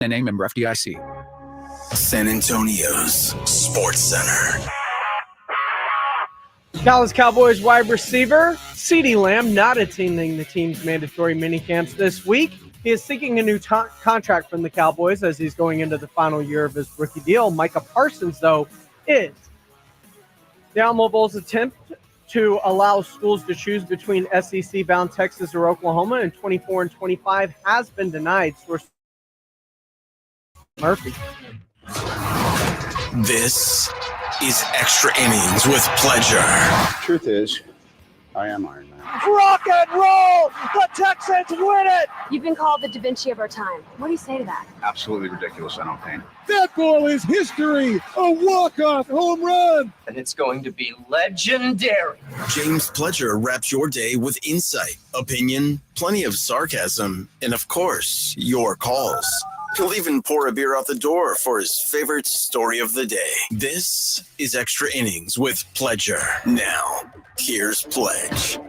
NA member FDIC. San Antonio's Sports Center. Dallas Cowboys wide receiver CeeDee Lamb not attending the team's mandatory minicamps this week. He is seeking a new contract from the Cowboys as he's going into the final year of his rookie deal. Micah Parsons, though, is. The Alamo Bowl's attempt to allow schools to choose between SEC-bound Texas or Oklahoma in 24 and 25 has been denied. Source Murphy. This is Extra Innings with Pleasure. Truth is, I am Iron Man. Rock and roll! The Texans win it! You've been called the Da Vinci of our time. What do you say to that? Absolutely ridiculous. I don't paint. That ball is history! A walk-off home run! And it's going to be legendary. James Pleasure wraps your day with insight, opinion, plenty of sarcasm, and of course, your calls. He'll even pour a beer out the door for his favorite story of the day. This is Extra Innings with Pleasure. Now, here's Pledge.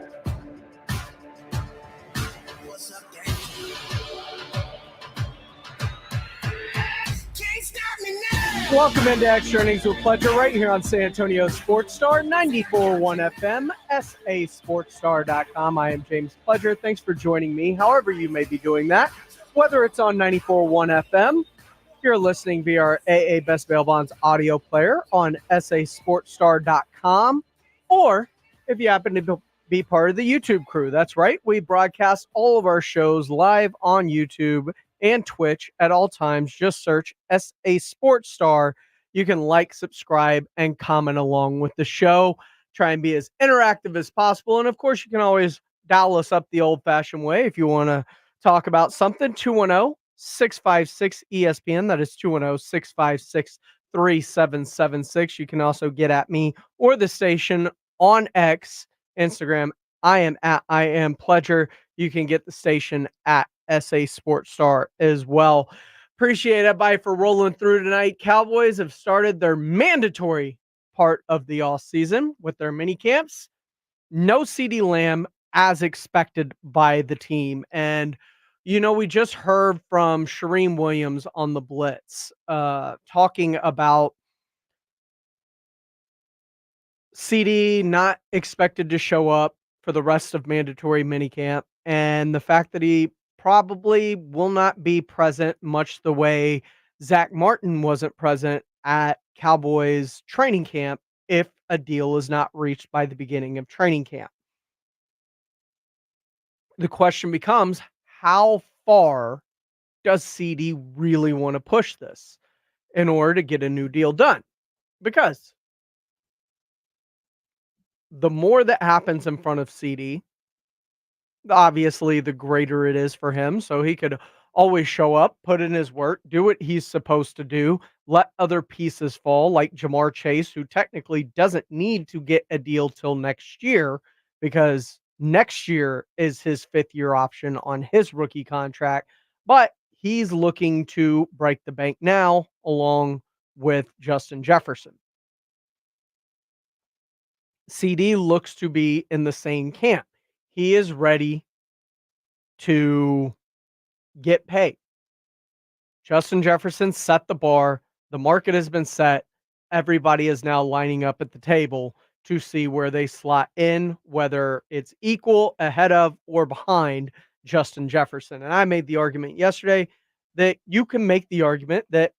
Welcome into Extra Innings with Pleasure right here on San Antonio Sports Star, 94.1 FM, sasportstar.com. I am James Pleasure. Thanks for joining me, however you may be doing that. Whether it's on 94.1 FM, you're listening via our AA Best Bail Bonds audio player on sasportstar.com, or if you happen to be part of the YouTube crew. That's right. We broadcast all of our shows live on YouTube and Twitch at all times. Just search SA Sports Star. You can like, subscribe, and comment along with the show. Try and be as interactive as possible. And of course, you can always dial us up the old-fashioned way if you want to talk about something. 210-656-ESPN. That is 210-656-3776. You can also get at me or the station on X, Instagram. I am Pleasure. You can get the station at SA Sports Star as well. Appreciate everybody for rolling through tonight. Cowboys have started their mandatory part of the off season with their mini camps. No CeeDee Lamb as expected by the team. And, you know, we just heard from Shereen Williams on the Blitz talking about CeeDee not expected to show up for the rest of mandatory minicamp, and the fact that he probably will not be present much the way Zach Martin wasn't present at Cowboys training camp if a deal is not reached by the beginning of training camp. The question becomes, how far does CeeDee really want to push this in order to get a new deal done? Because the more that happens in front of CeeDee, obviously the greater it is for him. So he could always show up, put in his work, do what he's supposed to do, let other pieces fall, like Jamar Chase, who technically doesn't need to get a deal till next year because next year is his fifth-year option on his rookie contract. But he's looking to break the bank now, along with Justin Jefferson. CeeDee looks to be in the same camp. He is ready to get paid. Justin Jefferson set the bar. The market has been set. Everybody is now lining up at the table to see where they slot in, whether it's equal, ahead of, or behind Justin Jefferson. And I made the argument yesterday that you can make the argument that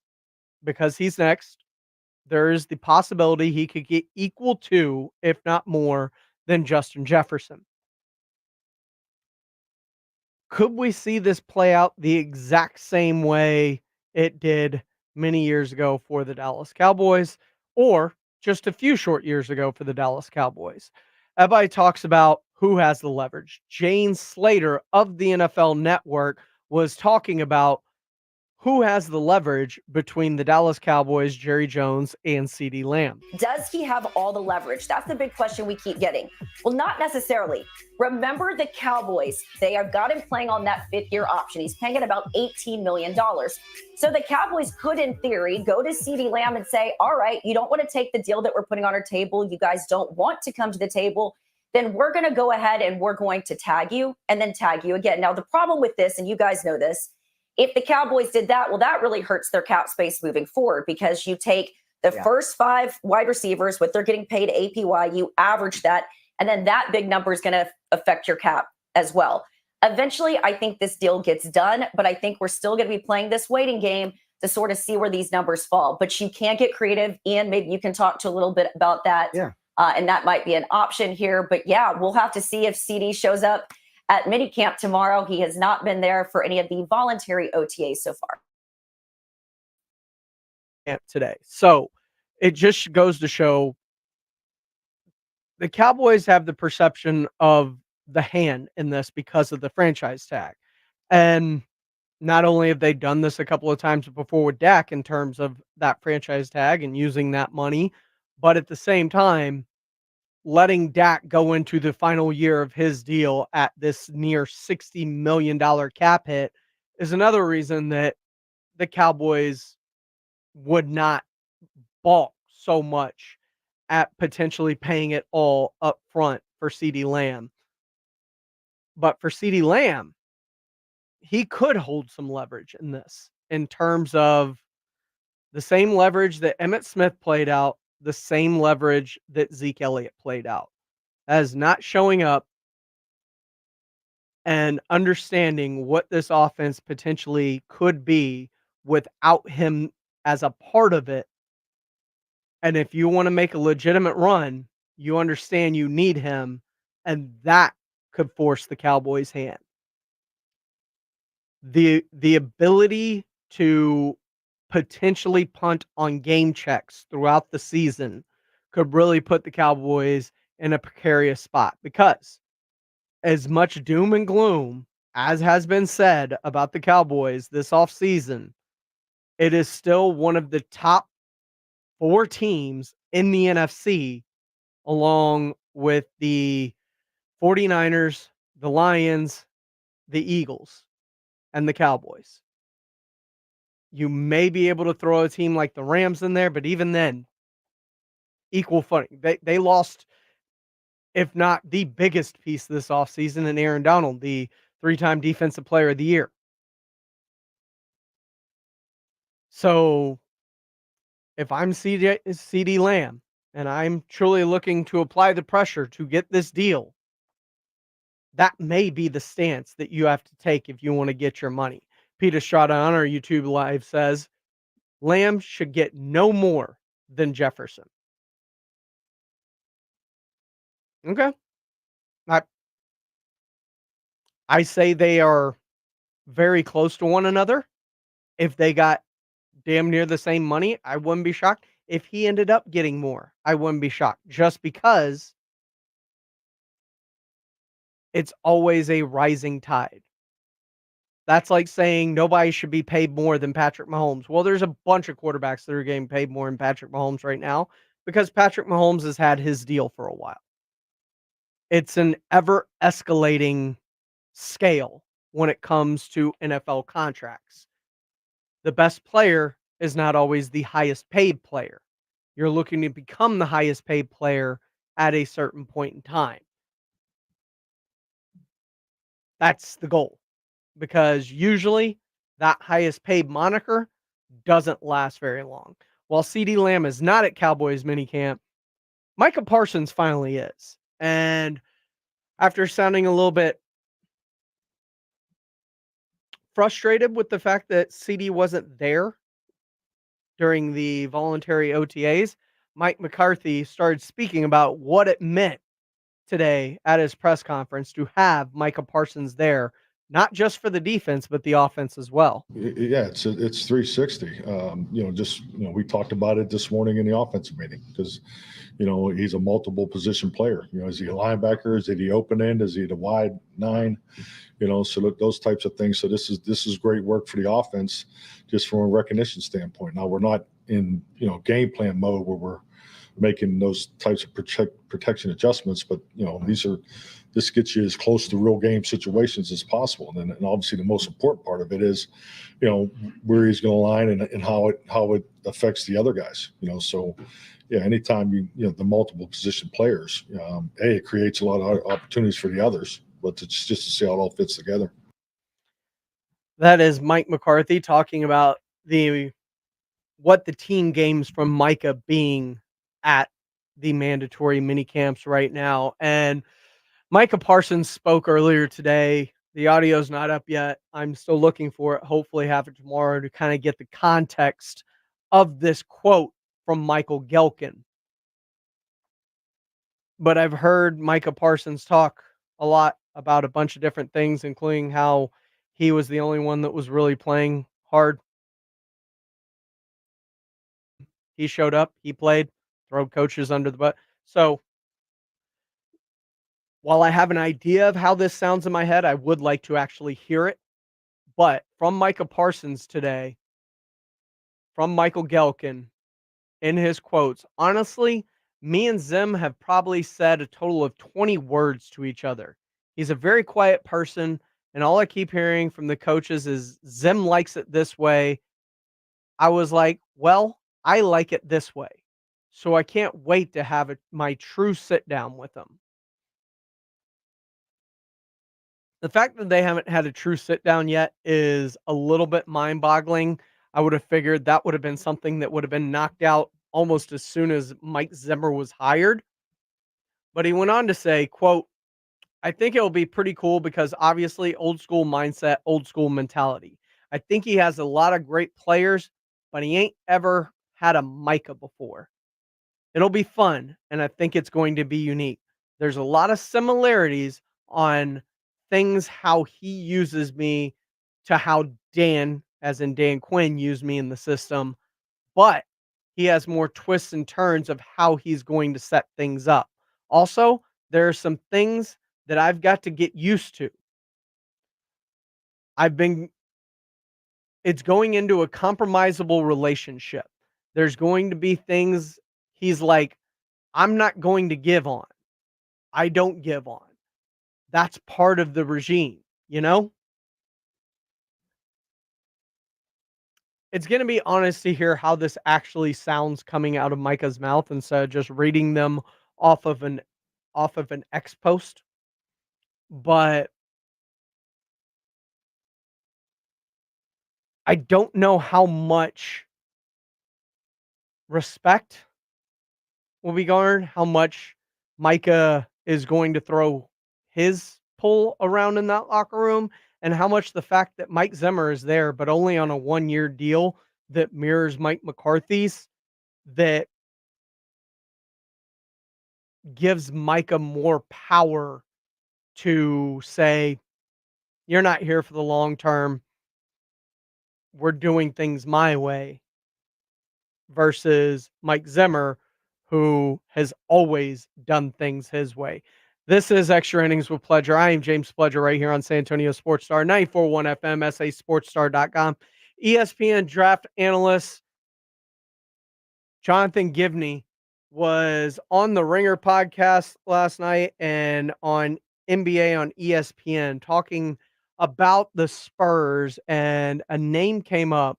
because he's next, there is the possibility he could get equal to, if not more, than Justin Jefferson. Could we see this play out the exact same way it did many years ago for the Dallas Cowboys, or just a few short years ago for the Dallas Cowboys? Everybody talks about who has the leverage. Jane Slater of the NFL Network was talking about who has the leverage between the Dallas Cowboys, Jerry Jones, and CeeDee Lamb. Does he have all the leverage? That's the big question we keep getting. Well, not necessarily. Remember the Cowboys. They have got him playing on that fifth-year option. He's paying at about $18 million. So the Cowboys could, in theory, go to CeeDee Lamb and say, all right, you don't want to take the deal that we're putting on our table. You guys don't want to come to the table. Then we're going to go ahead and we're going to tag you and then tag you again. Now, the problem with this, and you guys know this, If the Cowboys did that, well, that really hurts their cap space moving forward, because you take the first 5 wide receivers, what they're getting paid APY, you average that, and then that big number is going to affect your cap as well. Eventually, I think this deal gets done, but I think we're still going to be playing this waiting game to sort of see where these numbers fall. But you can get creative. Ian, maybe you can talk to a little bit about that. Yeah. And that might be an option here. But yeah, we'll have to see if CD shows up at minicamp tomorrow. He has not been there for any of the voluntary OTAs so far. Today. So it just goes to show the Cowboys have the perception of the hand in this because of the franchise tag. And not only have they done this a couple of times before with Dak in terms of that franchise tag and using that money, but at the same time, letting Dak go into the final year of his deal at this near $60 million cap hit is another reason that the Cowboys would not balk so much at potentially paying it all up front for CeeDee Lamb. But for CeeDee Lamb, he could hold some leverage in this in terms of the same leverage that Emmitt Smith played out, the same leverage that Zeke Elliott played out, as not showing up and understanding what this offense potentially could be without him as a part of it. And if you want to make a legitimate run, you understand you need him, and that could force the Cowboys' hand. The ability to potentially punt on game checks throughout the season could really put the Cowboys in a precarious spot, because as much doom and gloom as has been said about the Cowboys this offseason, it is still one of the top 4 teams in the NFC, along with the 49ers, the Lions, the Eagles, and the Cowboys. You may be able to throw a team like the Rams in there, but even then, equal footing. They lost, if not the biggest piece this offseason, in Aaron Donald, the 3-time Defensive Player of the Year. So if I'm CeeDee Lamb and I'm truly looking to apply the pressure to get this deal, that may be the stance that you have to take if you want to get your money. Pete Estrada on our YouTube Live says, Lamb should get no more than Jefferson. Okay. I say they are very close to one another. If they got damn near the same money, I wouldn't be shocked. If he ended up getting more, I wouldn't be shocked, just because it's always a rising tide. That's like saying nobody should be paid more than Patrick Mahomes. Well, there's a bunch of quarterbacks that are getting paid more than Patrick Mahomes right now because Patrick Mahomes has had his deal for a while. It's an ever escalating scale when it comes to NFL contracts. The best player is not always the highest paid player. You're looking to become the highest paid player at a certain point in time. That's the goal, because usually that highest paid moniker doesn't last very long. While CeeDee Lamb is not at Cowboys minicamp, Micah Parsons finally is. And after sounding a little bit frustrated with the fact that CD wasn't there during the voluntary OTAs, Mike McCarthy started speaking about what it meant today at his press conference to have Micah Parsons there, not just for the defense, but the offense as well. Yeah, it's 360. We talked about it this morning in the offensive meeting because, he's a multiple position player. Is he a linebacker? Is he open end? Is he the wide 9? So look, those types of things. So this is great work for the offense, just from a recognition standpoint. Now we're not in game plan mode where we're making those types of protection adjustments, but this gets you as close to real game situations as possible. And obviously the most important part of it is, where he's going to line and how it affects the other guys. So yeah, anytime the multiple position players, it creates a lot of opportunities for the others, but it's just to see how it all fits together. That is Mike McCarthy talking about what the team gains from Micah being at the mandatory mini camps right now. And Micah Parsons spoke earlier today. The audio's not up yet. I'm still looking for it. Hopefully have it tomorrow to kind of get the context of this quote from Michael Gelkin. But I've heard Micah Parsons talk a lot about a bunch of different things, including how he was the only one that was really playing hard. He showed up, he played, throw coaches under the butt. So while I have an idea of how this sounds in my head, I would like to actually hear it. But from Micah Parsons today, from Michael Gelkin, in his quotes, honestly, me and Zim have probably said a total of 20 words to each other. He's a very quiet person, and all I keep hearing from the coaches is Zim likes it this way. I was like, well, I like it this way. So I can't wait to have my true sit down with him. The fact that they haven't had a true sit down yet is a little bit mind boggling. I would have figured that would have been something that would have been knocked out almost as soon as Mike Zimmer was hired. But he went on to say, quote, I think it'll be pretty cool because obviously old school mindset, old school mentality. I think he has a lot of great players, but he ain't ever had a Micah before. It'll be fun, and I think it's going to be unique. There's a lot of similarities on things how he uses me to how Dan, as in Dan Quinn, used me in the system, but he has more twists and turns of how he's going to set things up. Also, there are some things that I've got to get used to. It's going into a compromisable relationship. There's going to be things he's like, I'm not going to give on. I don't give on. That's part of the regime, you know? It's going to be honest to hear how this actually sounds coming out of Micah's mouth instead of just reading them off of an X post. But I don't know how much respect will be garnered, how much Micah is going to throw his pull around in that locker room, and how much the fact that Mike Zimmer is there, but only on a 1-year deal that mirrors Mike McCarthy's, that gives Micah more power to say, you're not here for the long term. We're doing things my way, versus Mike Zimmer, who has always done things his way. This is Extra Innings with Pledger. I am James Pledger right here on San Antonio Sports Star, 94.1 FM, sasportstar.com. ESPN draft analyst Jonathan Givney was on the Ringer podcast last night and on NBA on ESPN talking about the Spurs, and a name came up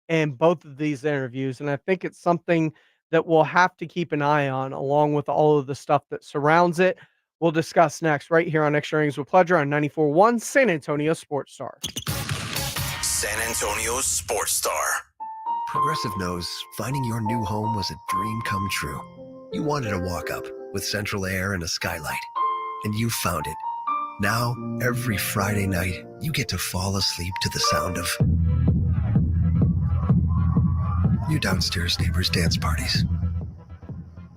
in both of these interviews, and I think it's something that we'll have to keep an eye on, along with all of the stuff that surrounds it. We'll discuss next right here on Extra Innings with Pledger on 94.1 San Antonio Sports Star. San Antonio Sports Star. Progressive knows finding your new home was a dream come true. You wanted a walk-up with central air and a skylight, and you found it. Now, every Friday night, you get to fall asleep to the sound of your downstairs neighbors' dance parties.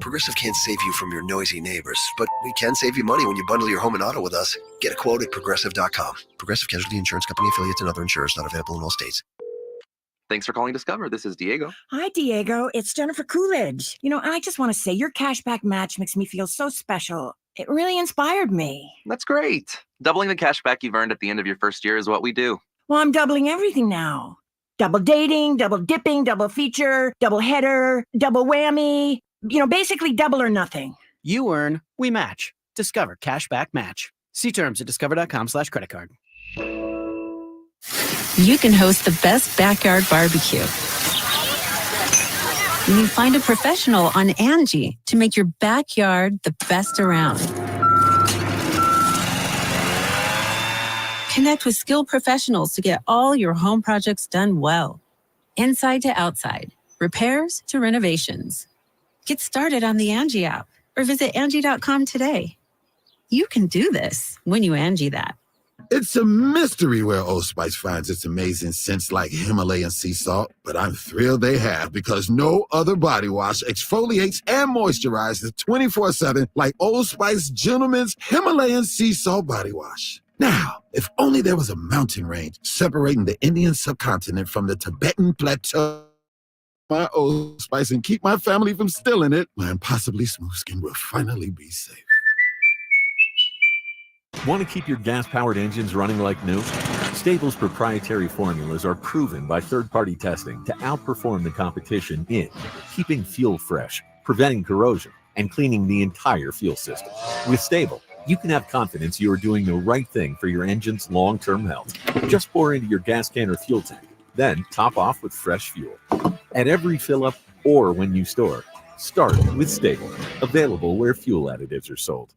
Progressive can't save you from your noisy neighbors, but we can save you money when you bundle your home and auto with us. Get a quote at Progressive.com. Progressive Casualty Insurance Company, affiliates, and other insurers not available in all states. Thanks for calling Discover. This is Diego. Hi, Diego. It's Jennifer Coolidge. I just want to say your cashback match makes me feel so special. It really inspired me. That's great. Doubling the cashback you've earned at the end of your first year is what we do. Well, I'm doubling everything now. Double dating, double dipping, double feature, double header, double whammy. Basically double or nothing. You earn, we match. Discover Cashback Match. See terms at discover.com/creditcard. You can host the best backyard barbecue. You find a professional on Angie to make your backyard the best around. Connect with skilled professionals to get all your home projects done well. Inside to outside, repairs to renovations. Get started on the Angie app or visit Angie.com today. You can do this when you Angie that. It's a mystery where Old Spice finds its amazing scents like Himalayan sea salt, but I'm thrilled they have because no other body wash exfoliates and moisturizes 24/7 like Old Spice Gentleman's Himalayan sea salt body wash. Now, if only there was a mountain range separating the Indian subcontinent from the Tibetan plateau. My Old Spice and keep my family from stealing it, my impossibly smooth skin will finally be safe. Want to keep your gas-powered engines running like new? Stable's proprietary formulas are proven by third-party testing to outperform the competition in keeping fuel fresh, preventing corrosion, and cleaning the entire fuel system. With Stable, you can have confidence you are doing the right thing for your engine's long-term health. Just pour into your gas can or fuel tank, then top off with fresh fuel. At every fill-up or when you store, start with Stable, available where fuel additives are sold.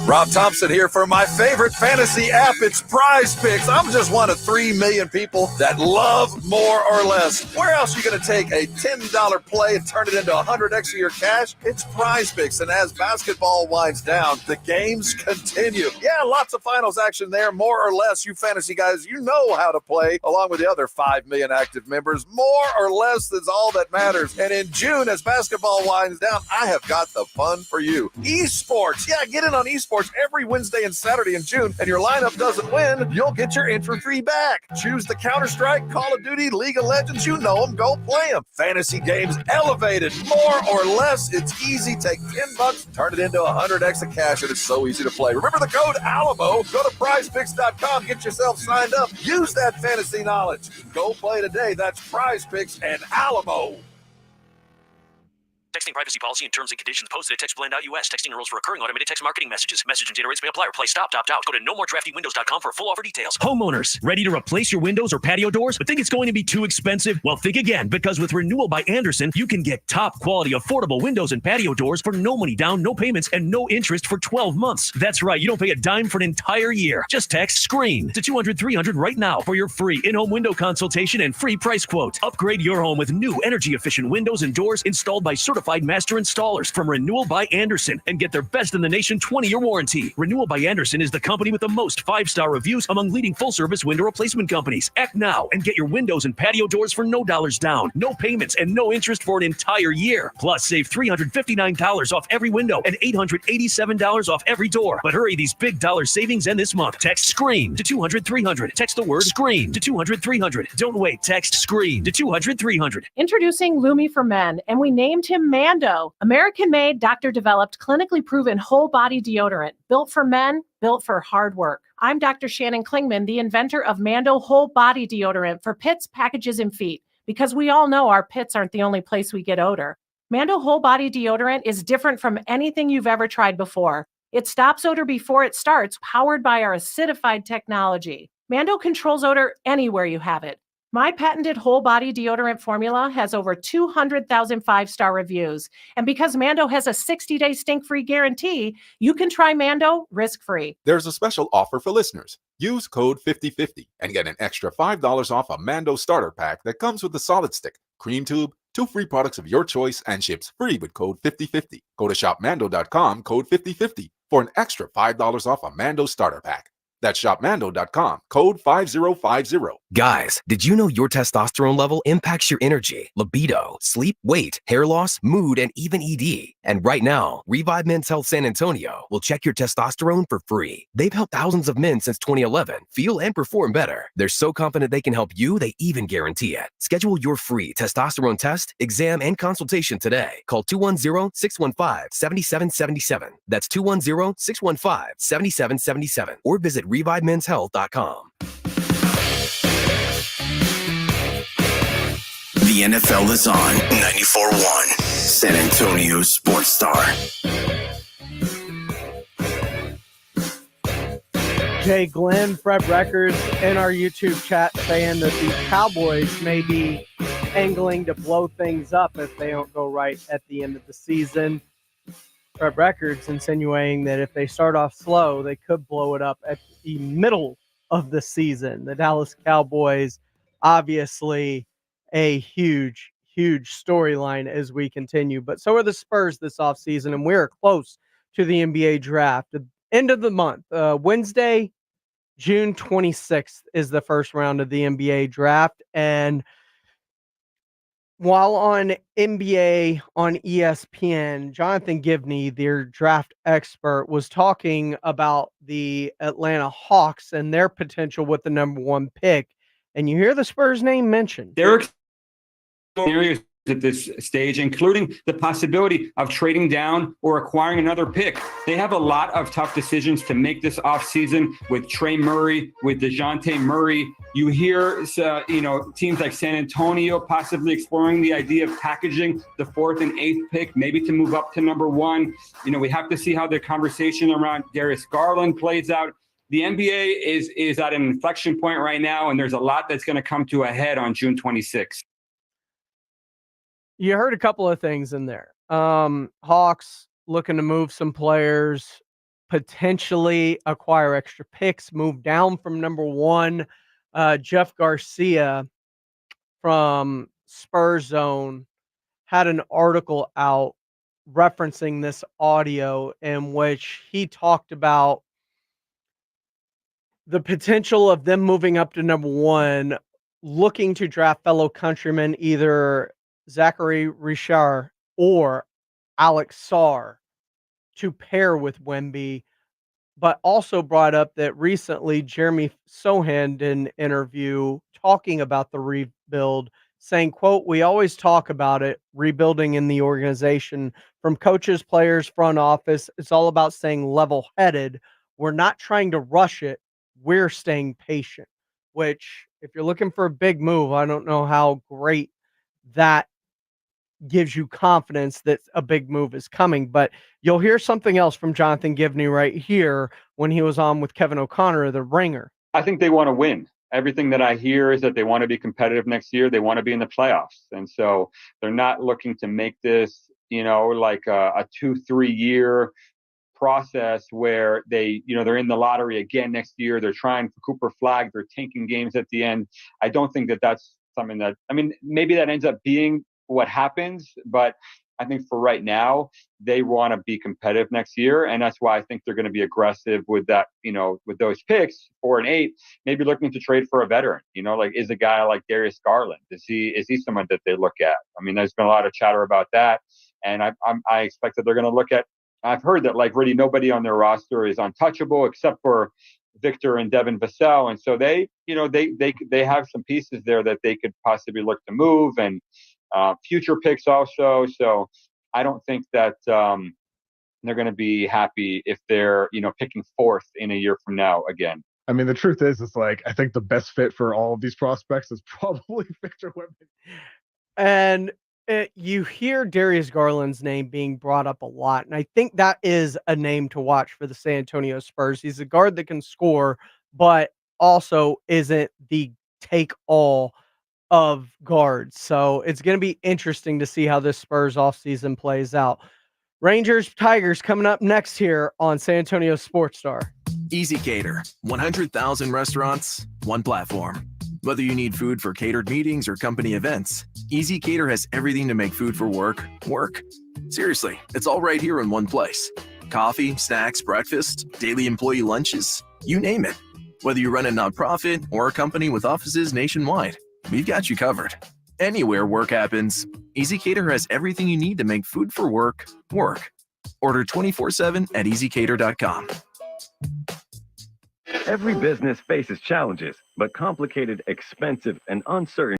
Rob Thompson here for my favorite fantasy app. It's Prize Picks. I'm just one of 3 million people that love more or less. Where else are you going to take a $10 play and turn it into 100x of your cash? It's Prize Picks. And as basketball winds down, the games continue. Yeah, lots of finals action there. More or less, you fantasy guys, you know how to play along with the other 5 million active members. More or less is all that matters. And in June, as basketball winds down, I have got the fun for you. Esports. Yeah, get in on esports every Wednesday and Saturday in June, and your lineup doesn't win, you'll get your entry fee back. Choose the Counter-Strike, Call of Duty, League of Legends, you know them, go play them. Fantasy games elevated, more or less, it's easy. Take $10, turn it into 100x of cash, and it's so easy to play. Remember the code ALAMO, go to prizepicks.com, get yourself signed up, use that fantasy knowledge. Go play today, that's Prize Picks and Alamo. Texting privacy policy and terms and conditions posted at textblend.us. Texting enrolls for recurring automated text marketing messages. Message and data rates may apply. Reply stop, opt out. Go to nomoredraftywindows.com for full offer details. Homeowners, ready to replace your windows or patio doors, but think it's going to be too expensive? Well, think again, because with Renewal by Andersen, you can get top quality, affordable windows and patio doors for no money down, no payments, and no interest for 12 months. That's right. You don't pay a dime for an entire year. Just text SCREEN to 200-300 right now for your free in-home window consultation and free price quote. Upgrade your home with new energy-efficient windows and doors installed by certified master installers from Renewal by Andersen and get their best in the nation 20-year warranty. Renewal by Andersen is the company with the most 5-star reviews among leading full-service window replacement companies. Act now and get your windows and patio doors for no dollars down, no payments, and no interest for an entire year. Plus, save $359 off every window and $887 off every door. But hurry, these big dollar savings end this month. Text SCREEN to 200-300. Text the word SCREEN to 200-300. Don't wait. Text SCREEN to 200-300. Introducing Lumi for Men, and we named him Mando. American-made, doctor-developed, clinically proven whole-body deodorant, built for men, built for hard work. I'm Dr. Shannon Klingman, the inventor of Mando Whole Body Deodorant for pits, packages, and feet, because we all know our pits aren't the only place we get odor. Mando Whole Body Deodorant is different from anything you've ever tried before. It stops odor before it starts, powered by our acidified technology. Mando controls odor anywhere you have it. My patented whole body deodorant formula has over 200,000 5-star reviews. And because Mando has a 60-day stink-free guarantee, you can try Mando risk-free. There's a special offer for listeners. Use code 5050 and get an extra $5 off a Mando starter pack that comes with the solid stick, cream tube, 2 free products of your choice, and ships free with code 5050. Go to shopmando.com, code 5050 for an extra $5 off a Mando starter pack. That's shopmando.com, code 5050. Guys, did you know your testosterone level impacts your energy, libido, sleep, weight, hair loss, mood, and even ED? And right now, Revive Men's Health San Antonio will check your testosterone for free. They've helped thousands of men since 2011 feel and perform better. They're so confident they can help you, they even guarantee it. Schedule your free testosterone test, exam, and consultation today. Call 210-615-7777. That's 210-615-7777. Or visit ReviveMen'sHealth.com. The NFL is on 94.1 San Antonio Sports Star. Jay Glenn, Fred Records in our YouTube chat saying that the Cowboys may be angling to blow things up if they don't go right at the end of the season. records, insinuating that if they start off slow, they could blow it up at the middle of the season. The Dallas Cowboys, obviously a huge, huge storyline as we continue, but so are the Spurs this offseason, and we're close to the NBA draft. The end of the month, Wednesday, June 26th is the first round of the NBA draft. And while on NBA on ESPN, Jonathan Givney, their draft expert, was talking about the Atlanta Hawks and their potential with the number 1 pick. And you hear the Spurs name mentioned. Derek scenarios at this stage, including the possibility of trading down or acquiring another pick. They have a lot of tough decisions to make this offseason with Trey Murray, with DeJounte Murray. You hear, teams like San Antonio possibly exploring the idea of packaging the 4th and 8th pick, maybe to move up to number 1. We have to see how the conversation around Darius Garland plays out. The NBA is at an inflection point right now, and there's a lot that's going to come to a head on June 26th. You heard a couple of things in there. Hawks looking to move some players, potentially acquire extra picks, move down from number 1. Jeff Garcia from Spurs Zone had an article out referencing this audio in which he talked about the potential of them moving up to number 1, looking to draft fellow countrymen, either Zachary Richard or Alex Sarr, to pair with Wemby, but also brought up that recently Jeremy Sohan did an interview talking about the rebuild, saying, quote, "We always talk about it, rebuilding in the organization, from coaches, players, front office. It's all about staying level-headed. We're not trying to rush it. We're staying patient," which, if you're looking for a big move, I don't know how great that gives you confidence that a big move is coming. But you'll hear something else from Jonathan Givney right here when he was on with Kevin O'Connor of The Ringer. I think they want to win. Everything that I hear is that they want to be competitive next year. They want to be in the playoffs. And so they're not looking to make this, like a 2-3 year process where they're in the lottery again next year. They're trying for Cooper Flag. They're tanking games at the end. I don't think that that's something that, maybe that ends up being what happens, but I think for right now, they want to be competitive next year. And that's why I think they're going to be aggressive with that, with those picks, 4 and 8, maybe looking to trade for a veteran, is a guy like Darius Garland. Is he someone that they look at? There's been a lot of chatter about that. And I expect that they're going to look at, I've heard that really nobody on their roster is untouchable except for Victor and Devin Vassell. And so they have some pieces there that they could possibly look to move, and future picks also. So I don't think that they're going to be happy if they're, picking 4th in a year from now again. The truth is, I think the best fit for all of these prospects is probably Victor Wembanyama. And you hear Darius Garland's name being brought up a lot, and I think that is a name to watch for the San Antonio Spurs. He's a guard that can score, but also isn't the take-all of guards. So it's going to be interesting to see how this Spurs offseason plays out. Rangers, Tigers coming up next here on San Antonio Sports Star. Easy Cater. 100,000 restaurants, one platform. Whether you need food for catered meetings or company events, Easy Cater has everything to make food for work, work. Seriously, it's all right here in one place. Coffee, snacks, breakfast, daily employee lunches, you name it. Whether you run a nonprofit or a company with offices nationwide, we've got you covered. Anywhere work happens, Easy Cater has everything you need to make food for work, work. Order 24/7 at easycater.com. Every business faces challenges, but complicated, expensive, and uncertain